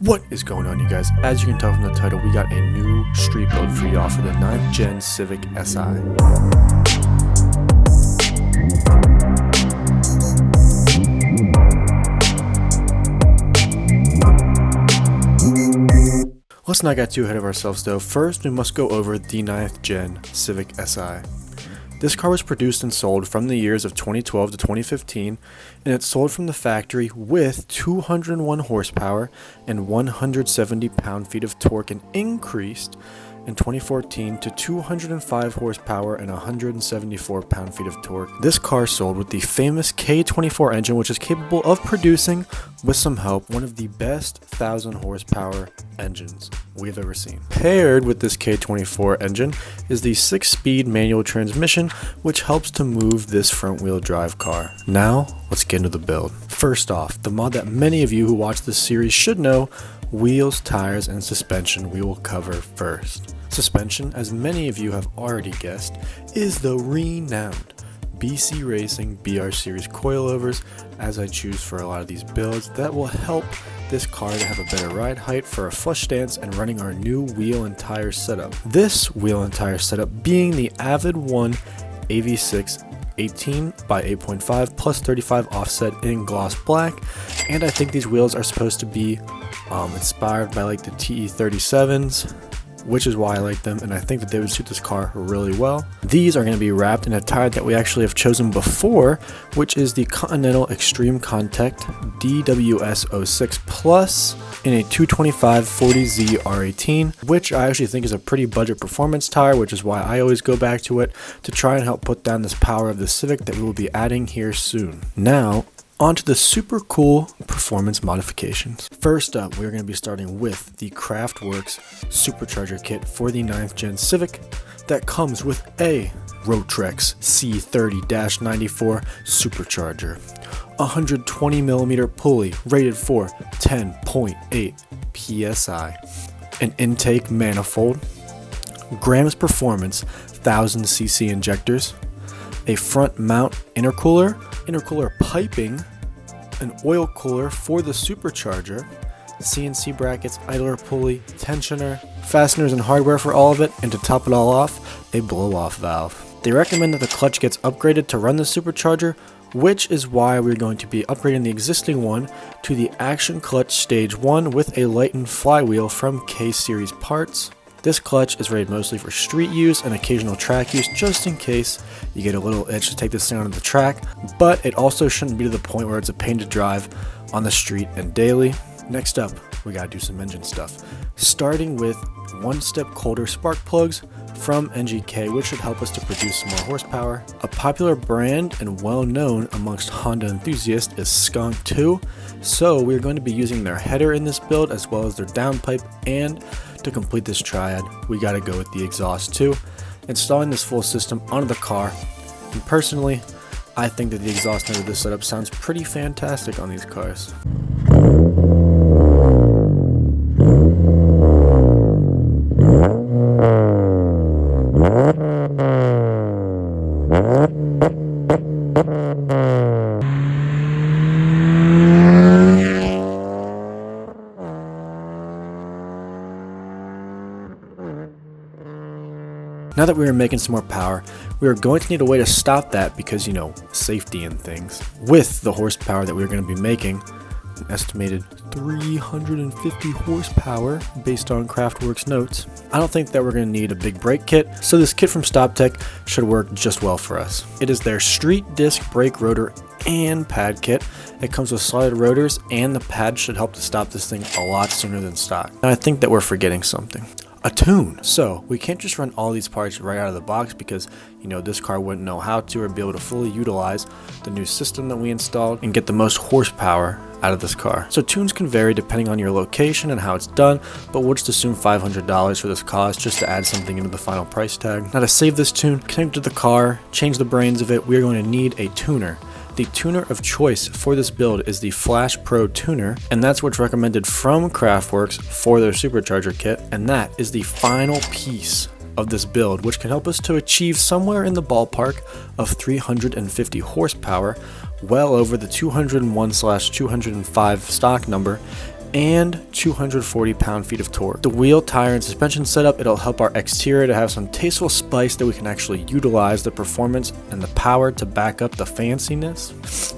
What is going on, you guys? As you can tell from the title, we got a new street build for y'all for the 9th Gen Civic Si. Let's not get too ahead of ourselves though. First, we must go over the 9th Gen Civic Si. This car was produced and sold from the years of 2012 to 2015, and it sold from the factory with 201 horsepower and 170 pound-feet of torque, and increased in 2014 to 205 horsepower and 174 pound-feet of torque. This car sold with the famous K24 engine, which is capable of producing, with some help, one of the best 1,000 horsepower engines we've ever seen. Paired with this K24 engine is the 6-speed manual transmission, which helps to move this front-wheel drive car. Now, let's get into the build. First off, the mod that many of you who watch this series should know: wheels, tires, and suspension we will cover first. Suspension, as many of you have already guessed, is the renowned BC Racing BR Series coilovers, as I choose for a lot of these builds, that will help this car to have a better ride height for a flush stance and running our new wheel and tire setup. This wheel and tire setup being the Avid One AV6 18 by 8.5 plus 35 offset in gloss black, and I think these wheels are supposed to be inspired by like the TE37s, which is why I like them, and I think that they would suit this car really well. These are going to be wrapped in a tire that we actually have chosen before, which is the Continental Extreme Contact DWS 06 Plus in a 225/40Z R18, which I actually think is a pretty budget performance tire, which is why I always go back to it to try and help put down this power of the Civic that we will be adding here soon. Now, onto the super cool performance modifications. First up, we're going to be starting with the Craftworks Supercharger Kit for the 9th Gen Civic that comes with a Rotrex C30-94 Supercharger, 120mm pulley rated for 10.8 PSI, an intake manifold, Grams Performance 1000cc injectors, a front mount intercooler piping, an oil cooler for the supercharger, CNC brackets, idler pulley, tensioner, fasteners and hardware for all of it, and to top it all off, a blow-off valve. They recommend that the clutch gets upgraded to run the supercharger, which is why we're going to be upgrading the existing one to the Action Clutch Stage 1 with a lightened flywheel from K-Series parts. This clutch is rated mostly for street use and occasional track use, just in case you get a little itch to take this thing onto the track, but it also shouldn't be to the point where it's a pain to drive on the street and daily. Next up, we gotta do some engine stuff, starting with one-step colder spark plugs from NGK, which should help us to produce some more horsepower. A popular brand and well-known amongst Honda enthusiasts is Skunk 2, so we're going to be using their header in this build as well as their downpipe, and to complete this triad, we gotta go with the exhaust too. Installing this full system onto the car, and personally, I think that the exhaust note of this setup sounds pretty fantastic on these cars. Now that we are making some more power, we are going to need a way to stop that because, you know, safety and things. With the horsepower that we're going to be making, an estimated 350 horsepower based on Craftworks notes, I don't think that we're going to need a big brake kit, so this kit from StopTech should work just well for us. It is their street disc brake rotor and pad kit. It comes with solid rotors, and the pad should help to stop this thing a lot sooner than stock. And I think that we're forgetting something: a tune. So we can't just run all these parts right out of the box because, you know, this car wouldn't know how to or be able to fully utilize the new system that we installed and get the most horsepower out of this car. So tunes can vary depending on your location and how it's done, but we'll just assume $500 for this cost just to add something into the final price tag. Now, to save this tune, connect it to the car, change the brains of it, we're going to need a tuner. The tuner of choice for this build is the Flash Pro tuner, and that's what's recommended from Craftworks for their supercharger kit, and that is the final piece of this build, which can help us to achieve somewhere in the ballpark of 350 horsepower, well over the 201/205 stock number, and 240 pound-feet of torque. The wheel, tire, and suspension setup, it'll help our exterior to have some tasteful spice that we can actually utilize the performance and the power to back up the fanciness.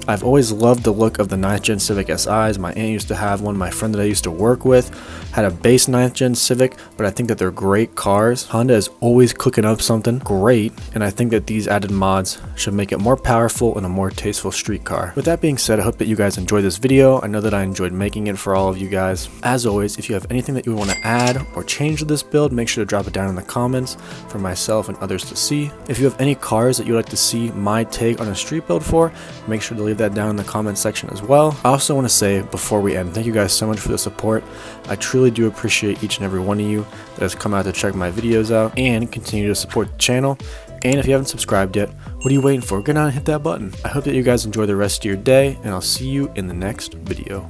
I've always loved the look of the 9th Gen Civic SIs. My aunt used to have one. My friend that I used to work with had a base 9th Gen Civic, but I think that they're great cars. Honda is always cooking up something great, and I think that these added mods should make it more powerful and a more tasteful street car. With that being said, I hope that you guys enjoyed this video. I know that I enjoyed making it for all of you guys. As always, if you have anything that you want to add or change to this build, make sure to drop it down in the comments for myself and others to see. If you have any cars that you'd like to see my take on a street build for, make sure to leave that down in the comment section as well. I also want to say before we end, thank you guys so much for the support. I truly do appreciate each and every one of you that has come out to check my videos out and continue to support the channel. And if you haven't subscribed yet, what are you waiting for? Go down and hit that button. I hope that you guys enjoy the rest of your day, and I'll see you in the next video.